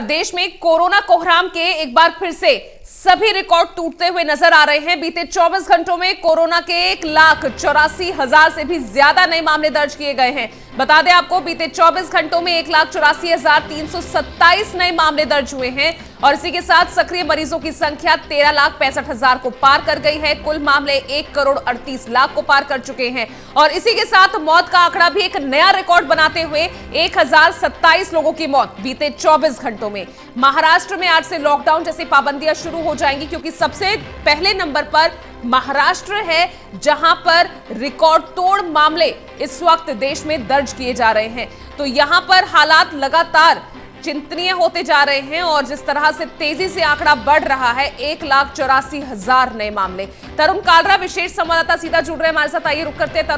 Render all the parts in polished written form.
देश में कोरोना कोहराम के एक बार फिर से सभी रिकॉर्ड टूटते हुए नजर आ रहे हैं। बीते 24 घंटों में कोरोना के 1,84,000 से भी ज्यादा नए मामले दर्ज किए गए हैं। बता दें आपको, बीते 24 घंटों में 1,84,327 नए मामले दर्ज हुए हैं और इसी के साथ सक्रिय मरीजों की संख्या 13,65,000 को पार कर गई है। कुल मामले 1,38,00,000 को पार कर चुके हैं और इसी के साथ मौत का आंकड़ा भी एक नया रिकॉर्ड बनाते हुए 1,027 लोगों की मौत बीते 24 घंटों में। महाराष्ट्र में आज से लॉकडाउन जैसी पाबंदियां शुरू हो जाएंगी क्योंकि सबसे पहले नंबर पर महाराष्ट्र है, जहां पर रिकॉर्ड तोड़ मामले इस वक्त देश में दर्ज किए जा रहे हैं। तो यहां पर हालात लगातार चिंतनीय होते जा रहे हैं और जिस तरह से तेजी से आंकड़ा बढ़ रहा है, 1,84,000 नए मामले। तरुण कालरा विशेष संवाददाता सीधा जुड़ रहे हैं हमारे साथ। आइए रुक करते हैं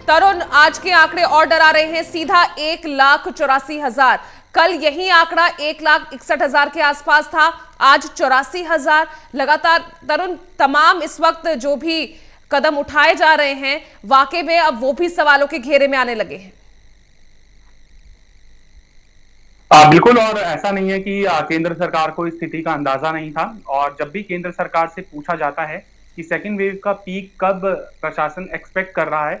तरुण, आज के आंकड़े और डरा रहे हैं। सीधा 1,84,000, कल यही आंकड़ा 1,61,000 के आसपास था, आज 84,000 लगातार। तरुण, तमाम इस वक्त जो भी कदम उठाए जा रहे हैं, वाकई में अब वो भी सवालों के घेरे में आने लगे हैं। बिल्कुल, और ऐसा नहीं है कि केंद्र सरकार को इस स्थिति का अंदाजा नहीं था। और जब भी केंद्र सरकार से पूछा जाता है कि सेकेंड वेव का पीक कब प्रशासन एक्सपेक्ट कर रहा है,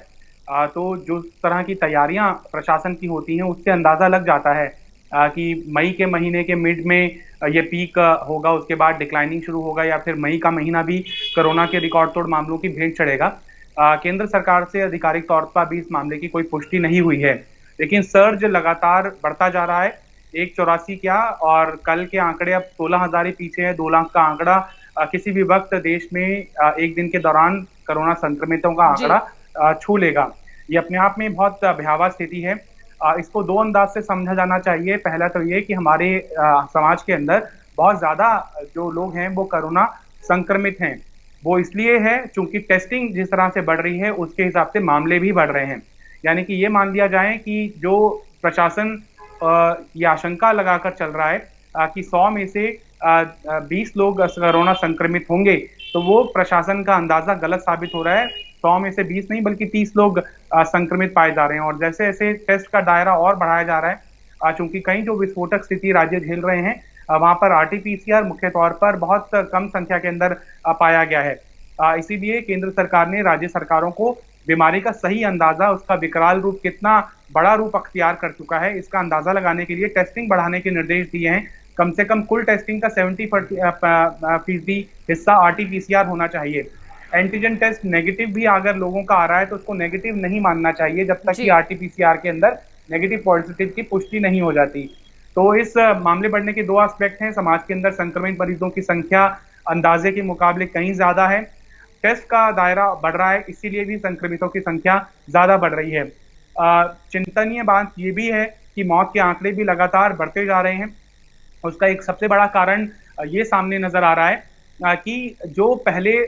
तो जो तरह की तैयारियां प्रशासन की होती हैं उससे अंदाजा लग जाता है कि मई के महीने के मिड में ये पीक होगा, उसके बाद डिक्लाइनिंग शुरू होगा, या फिर मई का महीना भी कोरोना के रिकॉर्ड तोड़ मामलों की भेंट चढ़ेगा। केंद्र सरकार से आधिकारिक तौर पर भी इस मामले की कोई पुष्टि नहीं हुई है, लेकिन सर्ज लगातार बढ़ता जा रहा है। 1,84 क्या, और कल के आंकड़े अब 16,000 ही पीछे है। 2 लाख का आंकड़ा किसी भी वक्त देश में एक दिन के दौरान कोरोना संक्रमितों का आंकड़ा छू लेगा। ये अपने आप में बहुत भयावह स्थिति है। इसको 2 अंदाज से समझा जाना चाहिए। पहला तो ये कि हमारे समाज के अंदर बहुत ज्यादा जो लोग हैं वो कोरोना संक्रमित हैं। वो इसलिए है चूंकि टेस्टिंग जिस तरह से बढ़ रही है उसके हिसाब से मामले भी बढ़ रहे हैं। यानी कि ये मान लिया जाए कि जो प्रशासन ये आशंका लगाकर चल रहा है कि 100 में से 20 लोग कोरोना संक्रमित होंगे, तो वो प्रशासन का अंदाजा गलत साबित हो रहा है। 100 में से 20 नहीं बल्कि 30 लोग संक्रमित पाए जा रहे हैं। और जैसे जैसे टेस्ट का दायरा और बढ़ाया जा रहा है, चूंकि कई जो विस्फोटक स्थिति राज्य झेल रहे हैं, वहां पर RT-PCR मुख्य तौर पर बहुत कम संख्या के अंदर पाया गया है। इसीलिए केंद्र सरकार ने राज्य सरकारों को बीमारी का सही अंदाजा, उसका विकराल रूप कितना बड़ा रूप अख्तियार कर चुका है, इसका अंदाजा लगाने के लिए टेस्टिंग बढ़ाने के निर्देश दिए हैं। कम से कम कुल टेस्टिंग का 70% हिस्सा RT-PCR होना चाहिए। एंटीजन टेस्ट नेगेटिव भी अगर लोगों का आ रहा है तो उसको नेगेटिव नहीं मानना चाहिए जब तक कि RT-PCR के अंदर नेगेटिव पॉजिटिव की पुष्टि नहीं हो जाती। तो इस मामले बढ़ने के 2 एस्पेक्ट हैं। समाज के अंदर संक्रमित मरीजों की संख्या अंदाजे के मुकाबले कहीं ज्यादा है, टेस्ट का दायरा बढ़ रहा है, इसीलिए भी संक्रमितों की संख्या ज्यादा बढ़ रही है। चिंतनीय बात यह भी है कि मौत के आंकड़े भी लगातार बढ़ते जा रहे हैं। उसका एक सबसे बड़ा कारण ये सामने नजर आ रहा है कि जो पहले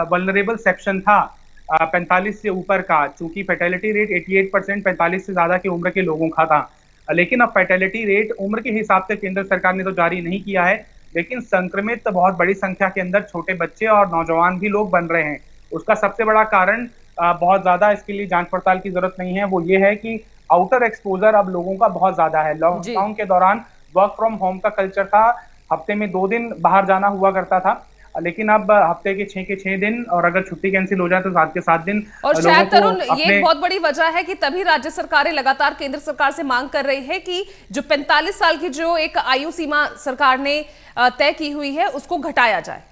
वल्नरेबल सेक्शन था 45 से ऊपर का, चूंकि फैटेलिटी रेट 88% 45 से ज्यादा की उम्र के लोगों का था, लेकिन अब फैटेलिटी रेट उम्र के हिसाब से केंद्र सरकार ने तो जारी नहीं किया है, लेकिन संक्रमित बहुत बड़ी संख्या के अंदर छोटे बच्चे और नौजवान भी लोग बन रहे हैं। उसका सबसे बड़ा कारण बहुत ज्यादा, इसके लिए जांच पड़ताल की जरूरत नहीं है, वो ये है कि आउटर एक्सपोजर अब लोगों का बहुत ज्यादा है। लॉकडाउन के दौरान वर्क फ्रॉम होम का कल्चर था, हफ्ते में 2 दिन बाहर जाना हुआ करता था, लेकिन अब हफ्ते के 6 दिन, और अगर छुट्टी कैंसिल हो जाए तो 7 के 7 दिन। और शायद तरुण ये एक बहुत बड़ी वजह है कि तभी राज्य सरकारें लगातार केंद्र सरकार से मांग कर रही है कि जो 45 साल की जो एक आयु सीमा सरकार ने तय की हुई है उसको घटाया जाए।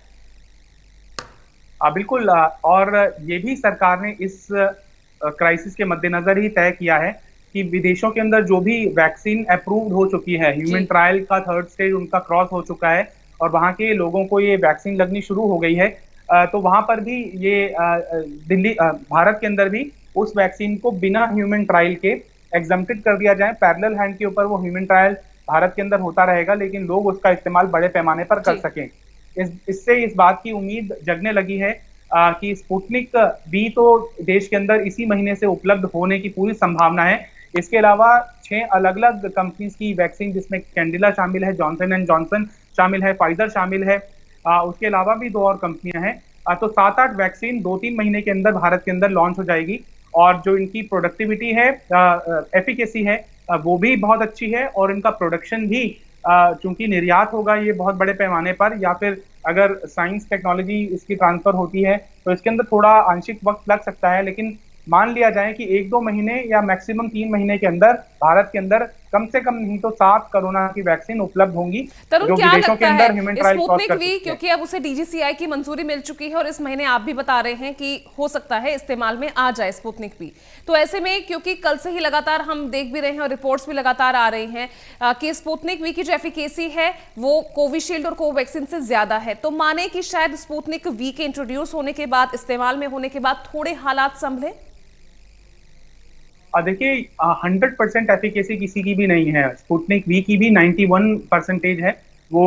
बिल्कुल, और ये भी सरकार ने इस क्राइसिस के मद्देनजर ही तय किया है कि विदेशों के अंदर जो भी वैक्सीन अप्रूव्ड हो चुकी है, ह्यूमन ट्रायल का 3rd स्टेज उनका क्रॉस हो चुका है और वहां के लोगों को ये वैक्सीन लगनी शुरू हो गई है, तो वहां पर भी ये भारत के अंदर भी उस वैक्सीन को बिना ह्यूमन ट्रायल के एग्जम्प्टेड कर दिया जाए। पैरेलल हैंड के ऊपर वो ह्यूमन ट्रायल भारत के अंदर होता रहेगा, लेकिन लोग उसका इस्तेमाल बड़े पैमाने पर कर सकें। इससे इस बात की उम्मीद जगने लगी है कि स्पुतनिक भी तो देश के अंदर इसी महीने से उपलब्ध होने की पूरी संभावना है। इसके अलावा 6 अलग अलग कंपनीज की वैक्सीन, जिसमें कैंडिला शामिल है, जॉनसन एंड जॉनसन शामिल है, फाइजर शामिल है, उसके अलावा भी 2 और कंपनियां हैं। तो 7-8 वैक्सीन 2-3 महीने के अंदर भारत के अंदर लॉन्च हो जाएगी और जो इनकी प्रोडक्टिविटी है, एफिकेसी है, वो भी बहुत अच्छी है और इनका प्रोडक्शन भी चूंकि निर्यात होगा ये बहुत बड़े पैमाने पर, या फिर अगर साइंस टेक्नोलॉजी इसकी ट्रांसफर होती है तो इसके अंदर थोड़ा आंशिक वक्त लग सकता है। लेकिन मान लिया जाए कि 1-2 महीने या मैक्सिमम 3 महीने के अंदर भारत के अंदर कम से कम नहीं तो 7 कोरोना की वैक्सीन उपलब्ध होंगी, तरुण, जो क्या विदेशों के लगता अंदर है ह्यूमन ट्रायल क्रॉस स्पुतनिक कर वी, सकती है। क्योंकि अब उसे डीजीसीआई की मंजूरी मिल चुकी है और इस महीने आप भी बता रहे हैं कि हो सकता है इस्तेमाल में आ जाए स्पुतनिक वी, तो ऐसे में क्योंकि कल से ही लगातार हम देख भी रहे हैं और रिपोर्ट्स भी लगातार आ रही हैं कि स्पुतनिक वी की जो एफिकेसी है वो कोविशील्ड और कोवैक्सीन से ज्यादा है, तो माने कि शायद स्पुतनिक वी के इंट्रोड्यूस होने के बाद, इस्तेमाल में होने के बाद थोड़े हालात संभले। देखिए 100% एफिकेसी किसी की भी नहीं है, स्पुतनिक वी की भी 91% है, वो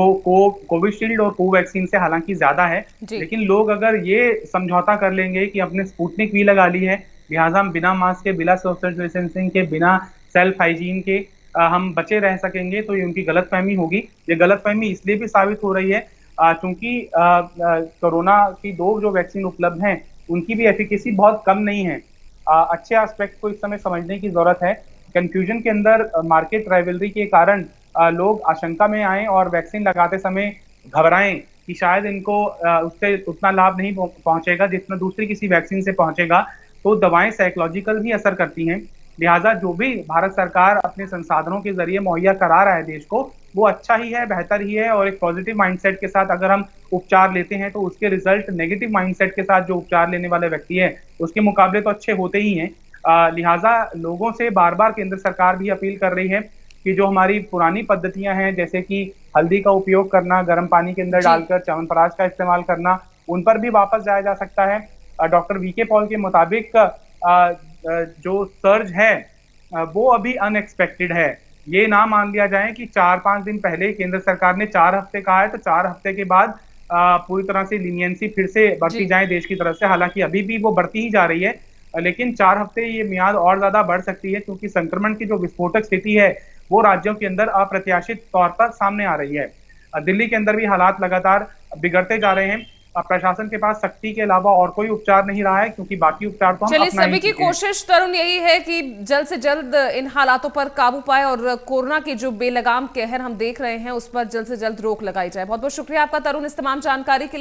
कोविशील्ड और कोवैक्सीन से हालांकि ज्यादा है। लेकिन लोग अगर ये समझौता कर लेंगे कि अपने स्पुतनिक वी लगा ली है, लिहाजा हम बिना मास्क के, बिना सोशल डिस्टेंसिंग के, बिना सेल्फ हाइजीन के हम बचे रह सकेंगे, तो ये उनकी गलतफहमी होगी। ये गलतफहमी इसलिए भी साबित हो रही है क्योंकि कोरोना की 2 जो वैक्सीन उपलब्ध हैं उनकी भी एफिकेसी बहुत कम नहीं है। अच्छे एस्पेक्ट को इस समय समझने की जरूरत है। कंफ्यूजन के अंदर मार्केट राइवलरी के कारण लोग आशंका में आए और वैक्सीन लगाते समय घबराएं कि शायद इनको उससे उतना लाभ नहीं पहुंचेगा जितना दूसरी किसी वैक्सीन से पहुंचेगा। तो दवाएं साइकोलॉजिकल भी असर करती हैं, लिहाजा जो भी भारत सरकार अपने संसाधनों के जरिए मुहैया करा रहा है देश को, वो अच्छा ही है, बेहतर ही है। और एक पॉजिटिव माइंडसेट के साथ अगर हम उपचार लेते हैं तो उसके रिजल्ट नेगेटिव माइंडसेट के साथ जो उपचार लेने वाले व्यक्ति है उसके मुकाबले तो अच्छे होते ही हैं। लिहाजा लोगों से बार बार केंद्र सरकार भी अपील कर रही है कि जो हमारी पुरानी पद्धतियां हैं, जैसे कि हल्दी का उपयोग करना, गर्म पानी के अंदर डालकर च्यवनप्राश का इस्तेमाल करना, उन पर भी वापस जाया जा सकता है। डॉक्टर वीके पॉल के मुताबिक जो सर्ज है वो अभी अनएक्सपेक्टेड है। ये ना मान लिया जाए कि 4-5 दिन पहले केंद्र सरकार ने 4 हफ्ते कहा है, तो 4 हफ्ते के बाद पूरी तरह से लीनियंसी फिर से बढ़ती जाए देश की तरफ से। हालांकि अभी भी वो बढ़ती ही जा रही है, लेकिन 4 हफ्ते ये मियाद और ज्यादा बढ़ सकती है, क्योंकि संक्रमण की जो विस्फोटक स्थिति है वो राज्यों के अंदर अप्रत्याशित तौर पर सामने आ रही है। दिल्ली के अंदर भी हालात लगातार बिगड़ते जा रहे हैं। प्रशासन के पास सख्ती के अलावा और कोई उपचार नहीं रहा है, क्योंकि बाकी उपचार तो हम चलिए, अपना ही सभी की चुके हैं। कोशिश तरुण यही है कि जल्द से जल्द इन हालातों पर काबू पाए और कोरोना की जो बेलगाम कहर हम देख रहे हैं उस पर जल्द से जल्द रोक लगाई जाए। बहुत बहुत शुक्रिया आपका तरुण इस तमाम जानकारी के लिए।